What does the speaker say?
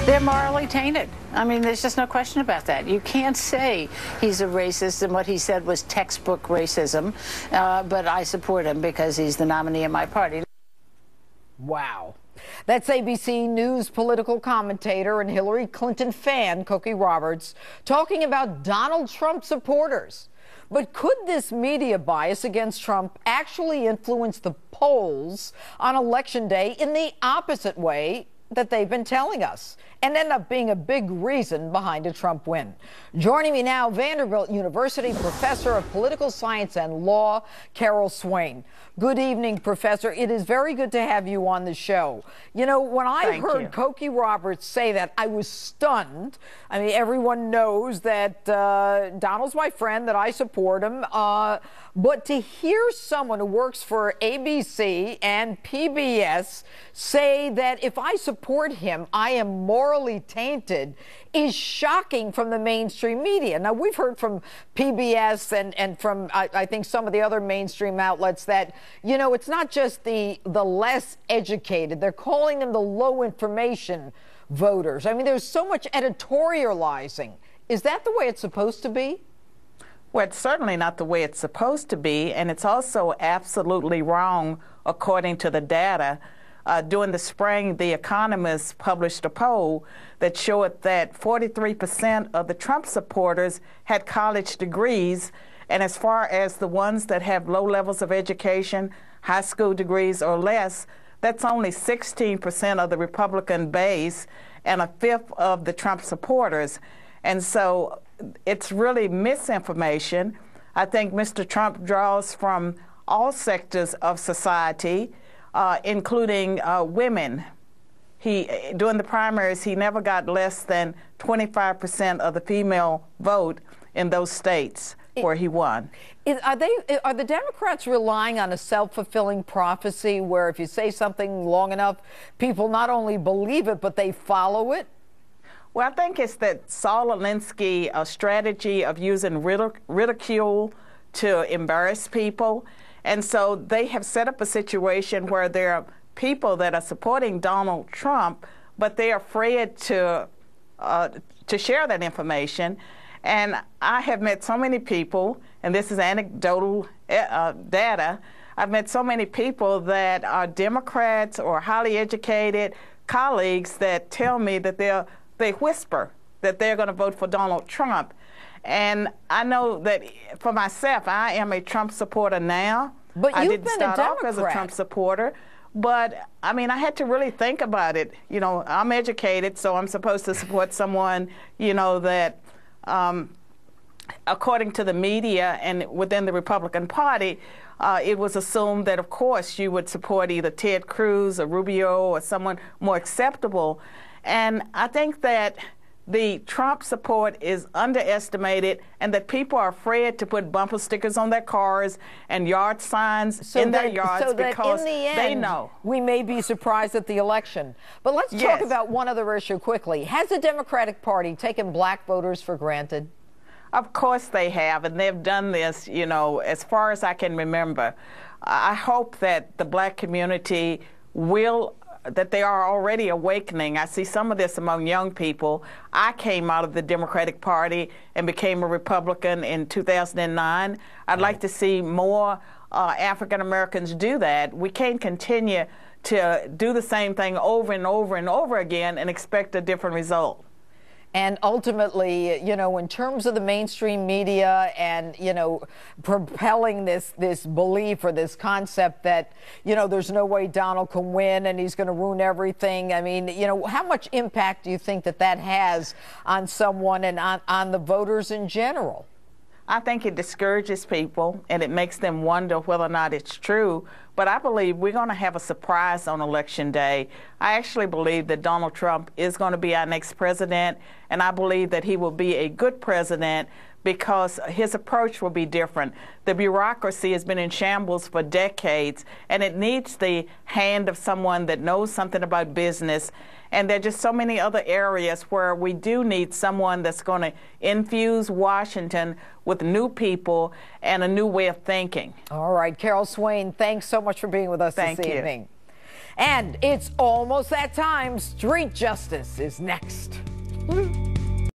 They're morally tainted. I mean, there's just no question about that. You can't say he's a racist and what he said was textbook racism, but I support him because he's the nominee of my party. Wow. That's ABC News political commentator and Hillary Clinton fan, Cokie Roberts, talking about Donald Trump supporters. But could this media bias against Trump actually influence the polls on Election Day in the opposite way that they've been telling us, and end up being a big reason behind a Trump win? Joining me now, Vanderbilt University professor of political science and law, Carol Swain. Good evening, Professor. It is very good to have you on the show. You know, when I heard Cokie Roberts say that, I was stunned. I mean, everyone knows that Donald's my friend, that I support him. But to hear someone who works for ABC and PBS say that if I support him, I am morally tainted, is shocking from the mainstream media. Now, we've heard from PBS and from, I think, some of the other mainstream outlets that, you know, it's not just the less educated. They're calling them the low information voters. I mean, there's so much editorializing. Is that the way it's supposed to be? Well, it's certainly not the way it's supposed to be, and it's also absolutely wrong according to the data. During the spring, The Economist published a poll that showed that 43% of the Trump supporters had college degrees, and as far as the ones that have low levels of education, high school degrees or less, that's only 16% of the Republican base and a fifth of the Trump supporters. And so it's really misinformation. I think Mr. Trump draws from all sectors of society, including women. During the primaries, he never got less than 25% of the female vote in those states where he won. Are the Democrats relying on a self-fulfilling prophecy where if you say something long enough, people not only believe it, but they follow it? Well, I think it's that Saul Alinsky strategy of using ridicule to embarrass people. And so they have set up a situation where there are people that are supporting Donald Trump, but they're afraid to share that information. And I have met so many people, and this is anecdotal data, I've met so many people that are Democrats or highly educated colleagues that tell me that they whisper that they're going to vote for Donald Trump. And I know that for myself, I am a Trump supporter now. But I didn't start off as a Trump supporter. But, I mean, I had to really think about it. You know, I'm educated, so I'm supposed to support someone, you know, that according to the media and within the Republican Party, it was assumed that, of course, you would support either Ted Cruz or Rubio or someone more acceptable. And I think that the Trump support is underestimated and that people are afraid to put bumper stickers on their cars and yard signs in their yards because in the end, they know. We may be surprised at the election. But let's talk about one other issue quickly. Has the Democratic Party taken black voters for granted? Of course they have, and they've done this, you know, as far as I can remember. I hope that the black community that they are already awakening. I see some of this among young people. I came out of the Democratic Party and became a Republican in 2009. I'd like to see more African Americans do that. We can't continue to do the same thing over and over and over again and expect a different result. And ultimately, you know, in terms of the mainstream media and, you know, propelling this belief or this concept that, you know, there's no way Donald can win and he's going to ruin everything. I mean, you know, how much impact do you think that has on someone and on the voters in general? I think it discourages people and it makes them wonder whether or not it's true. But I believe we're going to have a surprise on Election Day. I actually believe that Donald Trump is going to be our next president, and I believe that he will be a good president because his approach will be different. The bureaucracy has been in shambles for decades, and it needs the hand of someone that knows something about business. And there are just so many other areas where we do need someone that's going to infuse Washington with new people and a new way of thinking. All right, Carol Swain, thanks so much for being with us this evening. And it's almost that time. Street Justice is next.